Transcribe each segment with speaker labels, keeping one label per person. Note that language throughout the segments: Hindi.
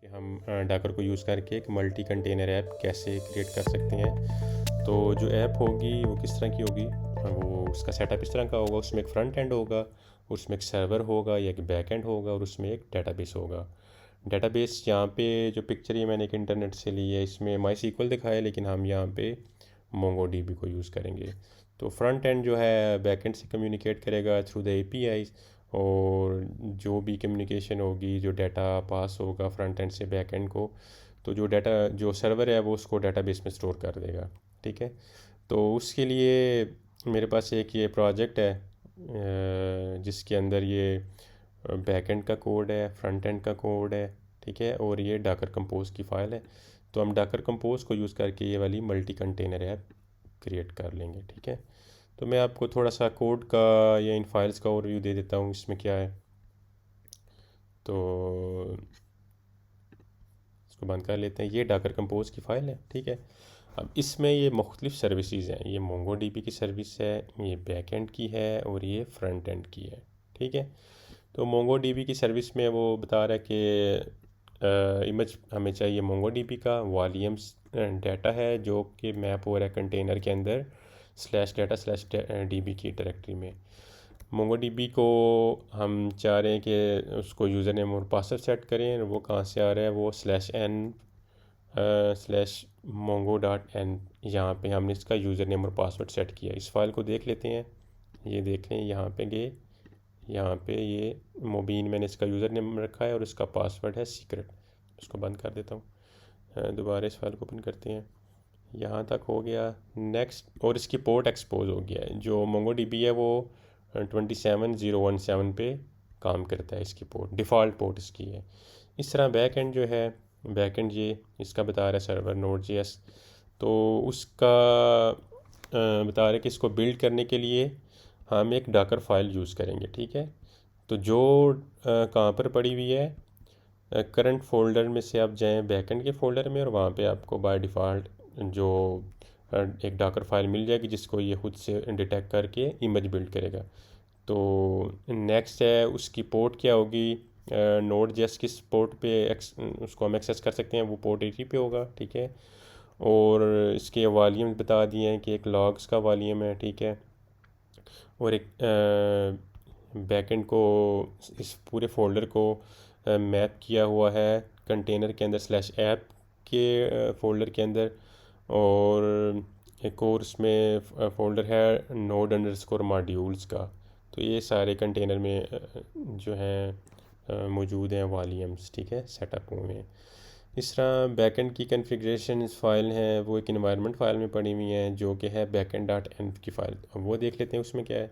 Speaker 1: कि हम डाकर को यूज़ करके एक मल्टी कंटेनर ऐप कैसे क्रिएट कर सकते हैं। तो जो ऐप होगी वो किस तरह की होगी, वो उसका सेटअप इस तरह का होगा। उसमें एक फ्रंट एंड होगा, उसमें एक सर्वर होगा या एक बैक एंड होगा, और उसमें एक डेटाबेस होगा। डेटाबेस यहाँ पे जो पिक्चर ये मैंने एक इंटरनेट से ली है, इसमें माई सीक्वल दिखाया है, लेकिन हम यहाँ पे मोंगो डीबी को यूज़ करेंगे। तो फ्रंट एंड जो है बैक एंड से कम्युनिकेट करेगा थ्रू द एपीआई, और जो भी कम्युनिकेशन होगी, जो डाटा पास होगा फ्रंट एंड से बैक एंड को, तो जो डाटा जो सर्वर है वो उसको डाटाबेस में स्टोर कर देगा। ठीक है। तो उसके लिए मेरे पास एक ये प्रोजेक्ट है, जिसके अंदर ये बैक एंड का कोड है, फ्रंट एंड का कोड है। ठीक है। और ये डाकर कंपोज की फ़ाइल है। तो हम डाकर कंपोज को यूज़ करके ये वाली मल्टी कंटेनर ऐप क्रिएट कर लेंगे। ठीक है। तो मैं आपको थोड़ा सा कोड का या इन फाइल्स का ओवरव्यू दे देता हूँ, इसमें क्या है। तो इसको बंद कर लेते हैं। ये डाकर कंपोज की फ़ाइल है। ठीक है। अब इसमें ये मुख्तलिफ़ सर्विसेज हैं। ये मोंगो डीबी की सर्विस है, ये बैक एंड की है, और ये फ्रंट एंड की है। ठीक है। तो मोंगो डीबी की सर्विस में वो बता रहा है कि इमेज हमें चाहिए मोंगो डीबी का, वॉल्यूम्स डाटा है जो कि मैप हो रहा है कंटेनर के अंदर स्लैश डाटा स्लैश डीबी की डायरेक्टरी में। मोंगो डीबी को हम चाह रहे हैं कि उसको यूज़र नेम और पासवर्ड सेट करें। वो कहाँ से आ रहा है, वो /n/mongo.n, यहाँ पे हमने इसका यूज़र नेम और पासवर्ड सेट किया। इस फाइल को देख लेते हैं। ये देख लें, यहाँ पे गए, यहाँ पे ये मोबीन मैंने इसका यूज़र नेम रखा है और इसका पासवर्ड है सीक्रेट। इसको बंद कर देता हूँ। दोबारा इस फाइल को ओपन करते हैं। यहाँ तक हो गया। नेक्स्ट, और इसकी पोर्ट एक्सपोज हो गया है। जो मोंगो डीबी है वो 27017 पे काम करता है। इसकी पोर्ट डिफ़ॉल्ट पोर्ट इसकी है। इस तरह बैक एंड जो है, बैक एंड ये इसका बता रहा है सर्वर Node.js। तो उसका बता रहा है कि इसको बिल्ड करने के लिए हम एक डाकर फाइल यूज़ करेंगे। ठीक है। तो जो कहाँ पर पड़ी हुई है, करंट फोल्डर में से आप जाएं बैकएंड के फोल्डर में, और वहाँ पे आपको बाय डिफ़ॉल्ट जो एक डाकर फाइल मिल जाएगी, जिसको ये खुद से डिटेक्ट करके इमेज बिल्ड करेगा। तो नेक्स्ट है उसकी पोर्ट क्या होगी। Node.js किस पोर्ट पे उसको हम एक्सेस कर सकते हैं, वो पोर्ट 80 पे होगा। ठीक है। और इसके वॉल्यूम बता दिए हैं कि एक लॉग्स का वॉल्यूम है। ठीक है। और एक बैकएंड को, इस पूरे फोल्डर को मैप किया हुआ है कंटेनर के अंदर स्लैश ऐप के फोल्डर के अंदर। और एक और इसमें फोल्डर है नोड अंडरस्कोर मॉड्यूल्स का। तो ये सारे कंटेनर में जो हैं मौजूद हैं वॉल्यूम्स। ठीक है, सेटअप हुए हैं। इस तरह बैकएंड की कॉन्फ़िगरेशन फाइल है वो एक इन्वायरमेंट फ़ाइल में पड़ी हुई हैं, जो कि है backend.env की फ़ाइल। अब वो देख लेते हैं उसमें क्या है।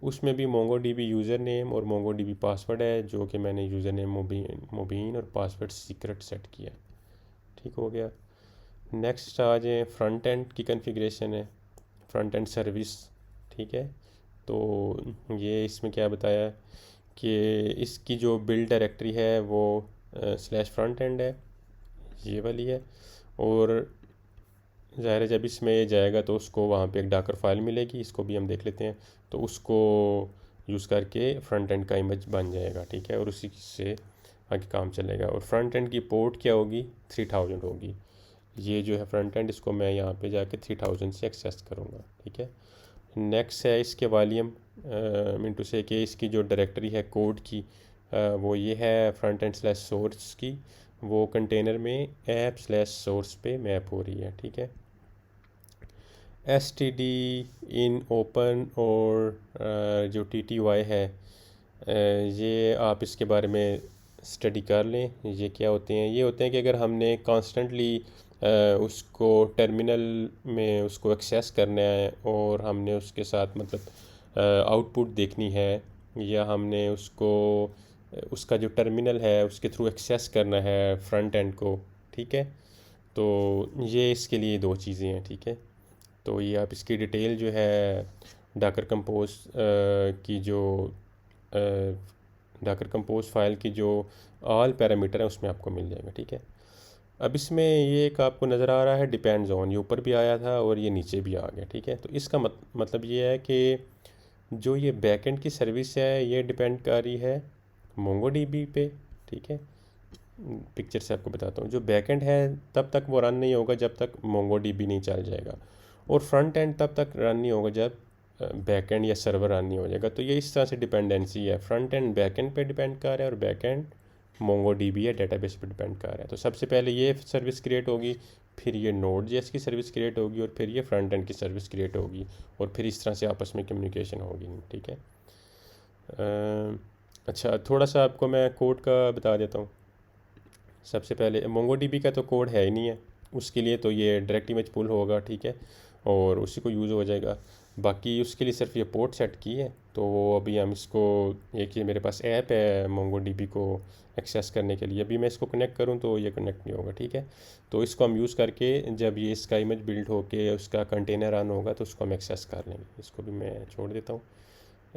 Speaker 1: उसमें भी मोंगो डीबी यूज़र नेम और मोंगो डीबी पासवर्ड है, जो कि मैंने यूज़र नेम मुबीन और पासवर्ड सीक्रेट सेट किया। ठीक हो गया। नेक्स्ट आ जाए, फ्रंट एंड की कॉन्फ़िगरेशन है, फ्रंट एंड सर्विस। ठीक है। तो ये इसमें क्या बताया कि इसकी जो बिल्ड डायरेक्टरी है वो स्लैश फ्रंट एंड है, ये वाली है। और ज़ाहिर है जब इसमें ये जाएगा तो उसको वहाँ पे एक डाकर फाइल मिलेगी, इसको भी हम देख लेते हैं। तो उसको यूज़ करके फ्रंट एंड का इमेज बन जाएगा। ठीक है। और उसी से आगे काम चलेगा। और फ्रंट एंड की पोर्ट क्या होगी, 3000 होगी। ये जो है फ्रंट एंड, इसको मैं यहाँ पे जाके 3000 से एक्सेस करूँगा। ठीक है। नेक्स्ट है इसके वॉल्यूम, मिनटू से कि इसकी जो डायरेक्टरी है कोड की, वो ये है फ्रंट एंड स्लैश सोर्स की। वो कंटेनर में ऐप स्लैश सोर्स पे मैप हो रही है। ठीक है। STD इन ओपन और जो TTY है, ये आप इसके बारे में स्टडी कर लें। ये क्या होते हैं, ये होते हैं कि अगर हमने कॉन्स्टेंटली उसको टर्मिनल में उसको एक्सेस करना है, और हमने उसके साथ मतलब आउटपुट देखनी है, या हमने उसको उसका जो टर्मिनल है उसके थ्रू एक्सेस करना है फ्रंट एंड को। ठीक है। तो ये इसके लिए दो चीज़ें हैं। ठीक है। तो ये आप इसकी डिटेल जो है डाकर कंपोज की जो डाकर कंपोज फाइल की जो ऑल पैरामीटर है उसमें आपको मिल जाएगा। ठीक है। अब इसमें ये एक आपको नज़र आ रहा है डिपेंड्स ऑन, ये ऊपर भी आया था और ये नीचे भी आ गया। ठीक है। तो इसका मतलब ये है कि जो ये बैकएंड की सर्विस है ये डिपेंड कर रही है मोंगो डीबी पे। ठीक है। पिक्चर से आपको बताता हूँ। जो बैकएंड है तब तक वो रन नहीं होगा जब तक मोंगोडीबी नहीं चल जाएगा, और फ्रंट एंड तब तक रन नहीं होगा जब बैकएंड या सर्वर रन नहीं हो जाएगा। तो ये इस तरह से डिपेंडेंसी है, फ्रंट एंड बैकएंड पे डिपेंड कर रहा है और बैकएंड मोंगोडीबी या डेटाबेस पे डिपेंड कर रहा है। तो सबसे पहले ये सर्विस क्रिएट होगी, फिर ये नोड जेएस की सर्विस क्रिएट होगी, और फिर ये फ्रंट एंड की सर्विस क्रिएट होगी, और फिर इस तरह से आपस में कम्युनिकेशन होगी। ठीक है। अच्छा, थोड़ा सा आपको मैं कोड का बता देता हूँ। सबसे पहले मोंगोडीबी का तो कोड है ही नहीं है, उसके लिए तो ये डायरेक्ट इमेज पुल होगा। ठीक है, और उसी को यूज़ हो जाएगा। बाकी उसके लिए सिर्फ ये पोर्ट सेट की है, तो अभी हम इसको, एक ये मेरे पास ऐप है मोंगोडीबी को एक्सेस करने के लिए, अभी मैं इसको कनेक्ट करूँ तो ये कनेक्ट नहीं होगा। ठीक है, तो इसको हम यूज़ करके जब ये इसका इमेज बिल्ड होके उसका कंटेनर रन होगा तो उसको हम एक्सेस कर लेंगे। इसको भी मैं छोड़ देता हूँ।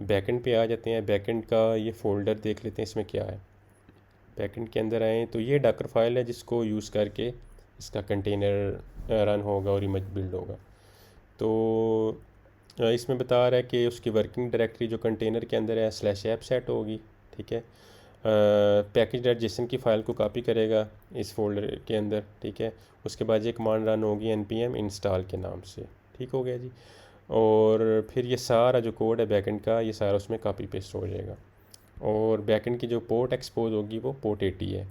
Speaker 1: बैकएंड पे आ जाते हैं। बैकएंड का ये फ़ोल्डर देख लेते हैं इसमें क्या है। बैकएंड के अंदर आएँ तो ये डॉकर फाइल है जिसको यूज़ करके इसका कंटेनर रन होगा और इमेज बिल्ड होगा। तो इसमें बता रहा है कि उसकी वर्किंग डायरेक्टरी जो कंटेनर के अंदर है स्लैश ऐप सेट होगी। ठीक है, पैकेज डॉट जेसन की फ़ाइल को कॉपी करेगा इस फोल्डर के अंदर। ठीक है, उसके बाद ये कमांड रन होगी npm इंस्टॉल के नाम से। ठीक हो गया जी। और फिर ये सारा जो कोड है बैकएंड का, ये सारा उसमें कॉपी पेस्ट हो जाएगा। और बैकएंड की जो पोर्ट एक्सपोज होगी वो पोर्ट 80 है।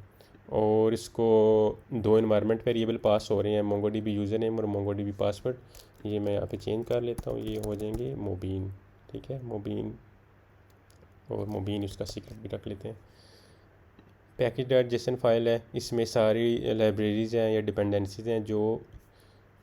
Speaker 1: और इसको दो इन्वायरमेंट वेरिएबल पास हो रहे हैं, मोंगोडीबी यूज़र नेम और मोंगोडीबी पासवर्ड। ये मैं यहाँ पे चेंज कर लेता हूँ, ये हो जाएंगे मोबीन। ठीक है, मोबीन, और मोबीन उसका सीक्रेट भी रख लेते हैं। पैकेज डॉट जेसन फाइल है, इसमें सारी लाइब्रेरीज़ हैं या डिपेंडेंसीज हैं जो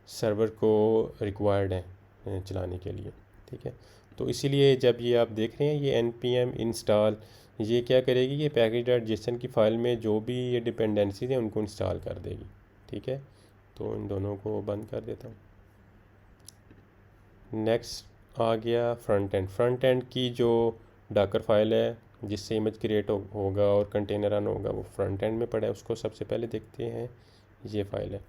Speaker 1: सर्वर को रिक्वायर्ड हैं चलाने के लिए। ठीक है, तो इसीलिए जब ये आप देख रहे हैं ये npm इंस्टॉल, ये क्या करेगी, ये पैकेज डॉट जेसन की फ़ाइल में जो भी ये डिपेंडेंसीज हैं उनको इंस्टॉल कर देगी। ठीक है, तो इन दोनों को बंद कर देता हूँ। नेक्स्ट आ गया फ्रंट एंड। फ्रंट एंड की जो डॉकर फाइल है जिससे इमेज क्रिएट होगा और कंटेनर रन होगा वो फ्रंट एंड में पड़ा है, उसको सबसे पहले देखते हैं। ये फाइल है,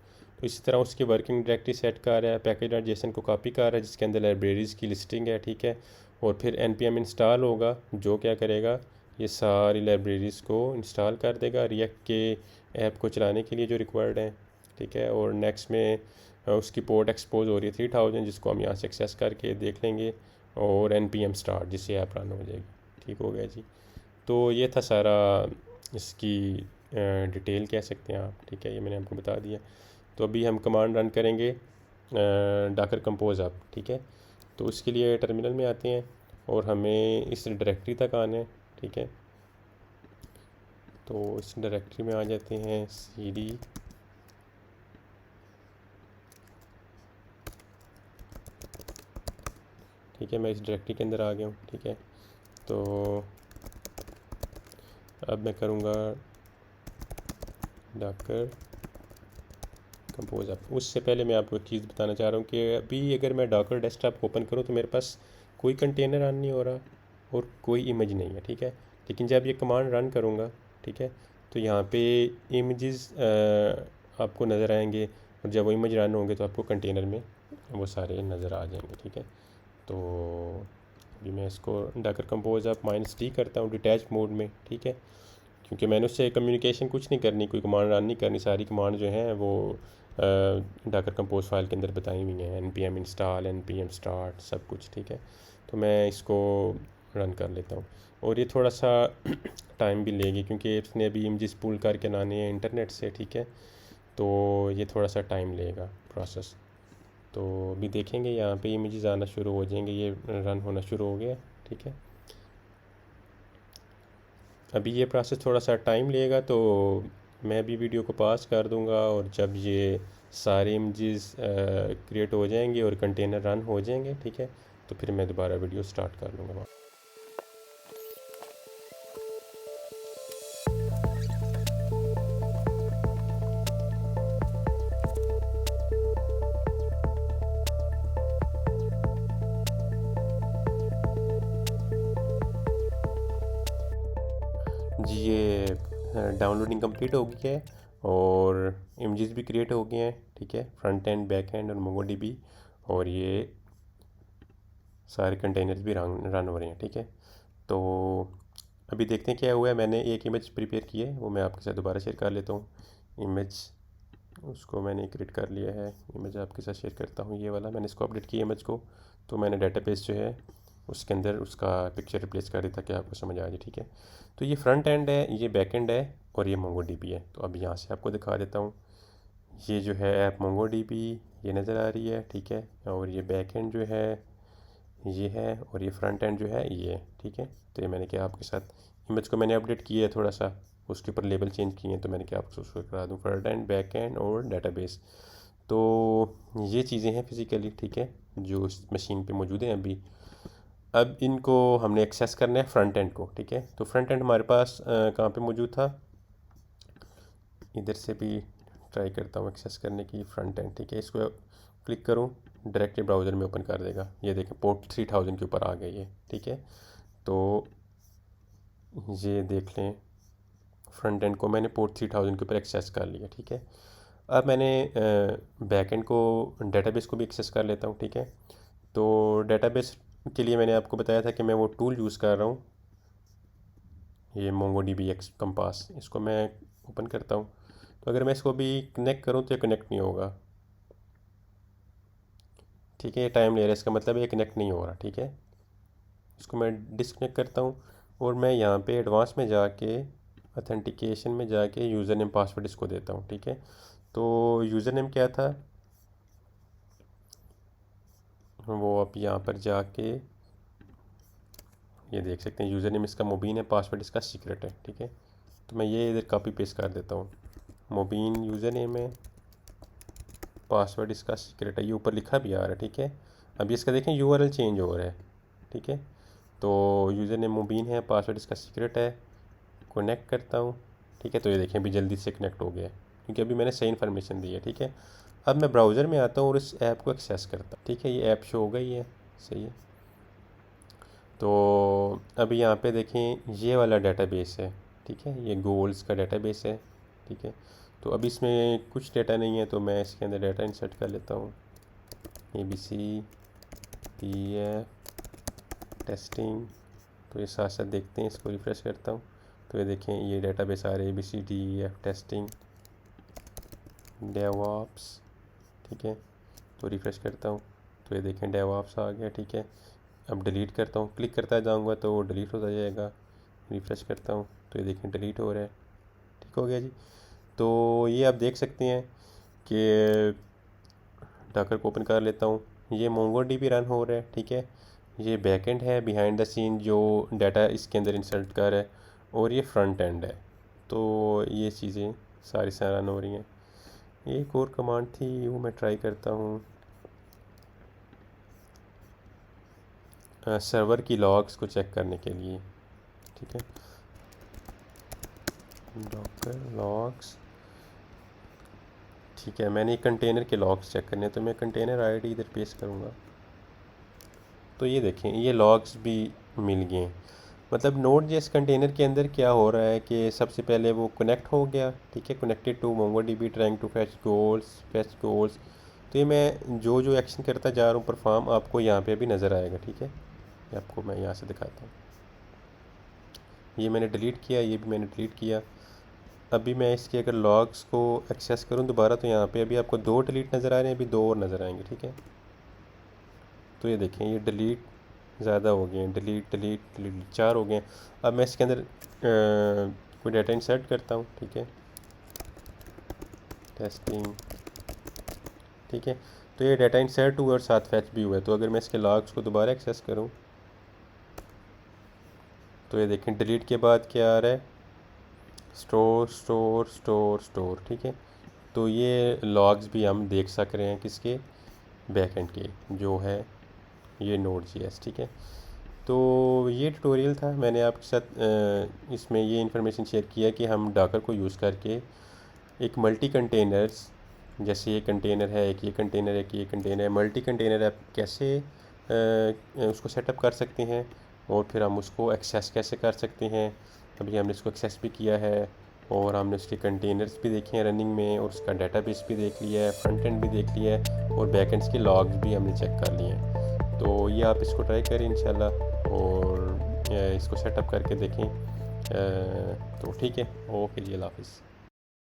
Speaker 1: तो इसी तरह उसकी वर्किंग डायरेक्टरी सेट कर रहा है, पैकेज डॉट जेसन को कॉपी कर रहा है जिसके अंदर लाइब्रेरीज़ की लिस्टिंग है। ठीक है, और फिर npm इंस्टॉल होगा जो क्या करेगा, ये सारी लाइब्रेरीज़ को इंस्टॉल कर देगा रिएक्ट के ऐप को चलाने के लिए जो रिक्वायर्ड है। ठीक है, और नेक्स्ट में उसकी पोर्ट एक्सपोज हो रही है 3000 जिसको हम यहाँ से एक्सेस करके देख लेंगे, और npm स्टार्ट जिससे ऐप रन हो जाएगी। ठीक हो गया जी। तो ये था सारा इसकी डिटेल कह सकते हैं आप। ठीक है, ये मैंने आपको बता दिया। तो अभी हम कमांड रन करेंगे डॉकर कंपोज अप। ठीक है, तो उसके लिए टर्मिनल में आते हैं और हमें इस डायरेक्टरी तक आना है। ठीक है, तो इस डायरेक्टरी में आ जाते हैं cd ठीक है, मैं इस डायरेक्टरी के अंदर आ गया हूँ। ठीक है, तो अब मैं करूँगा डॉकर कंपोज अप। उससे पहले मैं आपको एक चीज़ बताना चाह रहा हूँ कि अभी अगर मैं डॉकर डेस्कटॉप ओपन करूँ तो मेरे पास कोई कंटेनर रन नहीं हो रहा और कोई इमेज नहीं है। ठीक है, लेकिन जब ये कमांड रन करूँगा, ठीक है, तो यहाँ पे इमेजेस आपको नज़र आएंगे, और जब वो इमेज रन होंगे तो आपको कंटेनर में वो सारे नज़र आ जाएंगे। ठीक है, तो अभी मैं इसको डॉकर कंपोज अप -d करता हूँ डिटैच मोड में। ठीक है, क्योंकि मैंने उससे कम्युनिकेशन कुछ नहीं करनी, कोई कमांड रन नहीं करनी, सारी कमांड जो हैं वो डॉकर कंपोज फाइल के अंदर बताई हुई हैं, npm इंस्टॉल, npm स्टार्ट, सब कुछ। ठीक है, तो मैं इसको रन कर लेता हूँ, और ये थोड़ा सा टाइम भी लेगी क्योंकि इसने अभी इमेजेस पुल करके लाने हैं इंटरनेट से। ठीक है, तो ये थोड़ा सा टाइम लेगा प्रोसेस। तो अभी देखेंगे यहाँ पे इमेजेस आना शुरू हो जाएंगे, ये रन होना शुरू हो गया। ठीक है, अभी ये प्रोसेस थोड़ा सा टाइम लेगा, तो मैं अभी वीडियो को पास कर दूंगा, और जब ये सारे इमेजेस क्रिएट हो जाएंगे और कंटेनर रन हो जाएंगे, ठीक है, तो फिर मैं दोबारा वीडियो स्टार्ट कर लूँगा। जी, ये डाउनलोडिंग कंप्लीट हो गई है और इमेजेस भी क्रिएट हो गए हैं। ठीक है, फ्रंट एंड, बैक एंड और मोंगोडीबी, और ये सारे कंटेनर्स भी रन हो रहे हैं। ठीक है, तो अभी देखते हैं क्या हुआ है। मैंने एक इमेज प्रिपेयर की है, वो मैं आपके साथ दोबारा शेयर कर लेता हूँ। इमेज, उसको मैंने क्रिएट कर लिया है, इमेज आपके साथ शेयर करता हूँ। ये वाला मैंने इसको अपडेट किया इमेज को, तो मैंने डेटाबेस जो है उसके अंदर उसका पिक्चर रिप्लेस कर दी ताकि आपको समझ आ जाए, ठीक है। तो ये फ्रंट एंड है, ये बैक एंड है, और ये मोंगोडीबी है। तो अब यहाँ से आपको दिखा देता हूँ। ये जो है ऐप मोंगोडीबी ये नज़र आ रही है, ठीक है। और ये बैक एंड जो है ये है, और ये फ्रंट एंड जो है ये है, ठीक है। तो ये मैंने क्या आपके साथ इमेज को मैंने अपडेट किया है थोड़ा सा, उसके ऊपर लेबल चेंज किए हैं, तो मैंने क्या आपको उसको करा दूँ, फ्रंट एंड, बैक एंड और डेटाबेस। तो ये चीज़ें हैं फिज़िकली, ठीक है, जो इस मशीन पे मौजूद हैं अभी। अब इनको हमने एक्सेस करना है फ्रंट एंड को, ठीक है। तो फ्रंट एंड हमारे पास कहाँ पे मौजूद था, इधर से भी ट्राई करता हूँ एक्सेस करने की फ्रंट एंड, ठीक है। इसको क्लिक करूँ, डायरेक्टली ब्राउज़र में ओपन कर देगा। ये देखें पोर्ट 3000 के ऊपर आ गई है, ठीक है। तो ये देख लें, फ्रंट एंड को मैंने पोर्ट 3000 के ऊपर एक्सेस कर लिया, ठीक है। अब मैंने बैक एंड को, डेटाबेस को भी एक्सेस कर लेता हूँ, ठीक है। तो डेटाबेस के लिए मैंने आपको बताया था कि मैं वो टूल यूज़ कर रहा हूँ, ये मोंगोडीबी एक्स कंपास। इसको मैं ओपन करता हूँ। तो अगर मैं इसको भी कनेक्ट करूँ तो ये कनेक्ट नहीं होगा, ठीक है। ये टाइम ले रहा है, इसका मतलब ये कनेक्ट नहीं हो रहा, ठीक है। इसको मैं डिस्कनेक्ट करता हूँ, और मैं यहाँ पे एडवांस में जाके ऑथेंटिकेशन में जाके यूज़र नेम पासवर्ड इसको देता हूँ, ठीक है। तो यूज़र नेम क्या था, वो आप यहाँ पर जाके ये देख सकते हैं। यूज़र नेम इसका मुबीन है, पासवर्ड इसका सीक्रेट है, ठीक है। तो मैं ये इधर कॉपी पेस्ट कर देता हूँ। मुबीन यूज़र नेम है, पासवर्ड इसका सीक्रेट है, ये ऊपर लिखा भी आ रहा है, ठीक है। अभी इसका देखें यूआरएल चेंज हो रहा है, ठीक है। तो यूज़र नेम मुबीन है, पासवर्ड इसका सीक्रेट है, कनेक्ट करता हूँ, ठीक है। तो ये देखें अभी जल्दी से कनेक्ट हो गया है, क्योंकि अभी मैंने सही इन्फॉर्मेशन दी है, ठीक है। अब मैं ब्राउज़र में आता हूँ और इस ऐप को एक्सेस करता हूँ, ठीक है। ये ऐप शो हो गई है, सही है। तो अभी यहाँ पे देखें ये वाला डेटाबेस है, ठीक है, ये गोल्स का डेटाबेस है, ठीक है। तो अभी इसमें कुछ डेटा नहीं है, तो मैं इसके अंदर डेटा इंसर्ट कर लेता हूँ। ABC PF टेस्टिंग, तो ये साथ साथ देखते हैं, इसको रिफ़्रेश करता हूँ। तो ये देखें ये डेटाबेस आ रहे हैं ABCDEF टेस्टिंग डेवऑप्स, ठीक है। तो रिफ़्रेश करता हूँ, तो ये देखें डेवऑप्स आ गया, ठीक है। अब डिलीट करता हूँ, क्लिक करता जाऊँगा तो वो डिलीट होता जाएगा। रिफ़्रेश करता हूँ तो ये देखें डिलीट हो रहा है, ठीक हो गया जी। तो ये आप देख सकते हैं कि डाकर को ओपन कर लेता हूँ, ये मोंगोडीबी रन हो रहा है, ठीक है। ये बैकएंड है बिहाइंड द सीन जो डाटा इसके अंदर इंसर्ट कर है, और ये फ्रंट एंड है। तो ये चीज़ें सारी रन हो रही हैं। एक और कमांड थी वो मैं ट्राई करता हूँ, सर्वर की लॉग्स को चेक करने के लिए, ठीक है। डॉकर लॉग्स, ठीक है। मैंने कंटेनर के लॉग्स चेक करने हैं, तो मैं कंटेनर आईडी इधर पेस्ट करूँगा। तो ये देखें ये लॉग्स भी मिल गए। मतलब नोड जेएस कंटेनर के अंदर क्या हो रहा है कि सबसे पहले वो कनेक्ट हो गया, ठीक है, connected to MongoDB trying to fetch goals. तो ये मैं जो जो एक्शन करता जा रहा हूँ परफॉर्म, आपको यहाँ पे भी नज़र आएगा, ठीक है। ये आपको मैं यहाँ से दिखाता हूँ। ये मैंने डिलीट किया, ये भी मैंने डिलीट किया। अभी मैं इसके अगर लॉग्स को एक्सेस करूँ दोबारा, तो यहाँ पे अभी आपको 2 डिलीट नज़र आ रहे हैं, अभी 2 और नज़र आएंगे, ठीक है। तो ये देखें ये डिलीट ज़्यादा हो गए हैं, डिलीट डिलीट डिलीट 4 हो गए हैं। अब मैं इसके अंदर कोई डाटा इंसर्ट करता हूँ, ठीक है, टेस्टिंग, ठीक है। तो ये डाटा इंसर्ट हुआ और साथ फैच भी हुआ है। तो अगर मैं इसके लॉग्स को दोबारा एक्सेस करूँ, तो ये देखें डिलीट के बाद क्या आ रहा है, स्टोर स्टोर स्टोर स्टोर, ठीक है। तो ये लॉग्स भी हम देख सक रहे हैं किसके, बैकएंड के, जो है ये Node.js, ठीक है। तो ये ट्यूटोरियल था, मैंने आपके साथ इसमें ये इन्फॉर्मेशन शेयर किया कि हम डाकर को यूज़ करके एक मल्टी कंटेनर्स, जैसे ये कंटेनर है, एक ये कंटेनर है, एक ये कंटेनर है, मल्टी कंटेनर ऐप कैसे उसको सेटअप कर सकते हैं, और फिर हम उसको एक्सेस कैसे कर सकते हैं। अभी हमने इसको एक्सेस भी किया है, और हमने उसके कंटेनर्स भी देखे हैं रनिंग में, और उसका डेटाबेस भी देख लिया है, फ्रंट एंड भी देख लिया है, और बैक एंड्स के लॉग्स भी हमने चेक कर लिए हैं। तो ये आप इसको ट्राई करें इंशाल्लाह, और इसको सेटअप करके देखें। तो ठीक है, ओके जी, अल्लाह हाफ़िज़।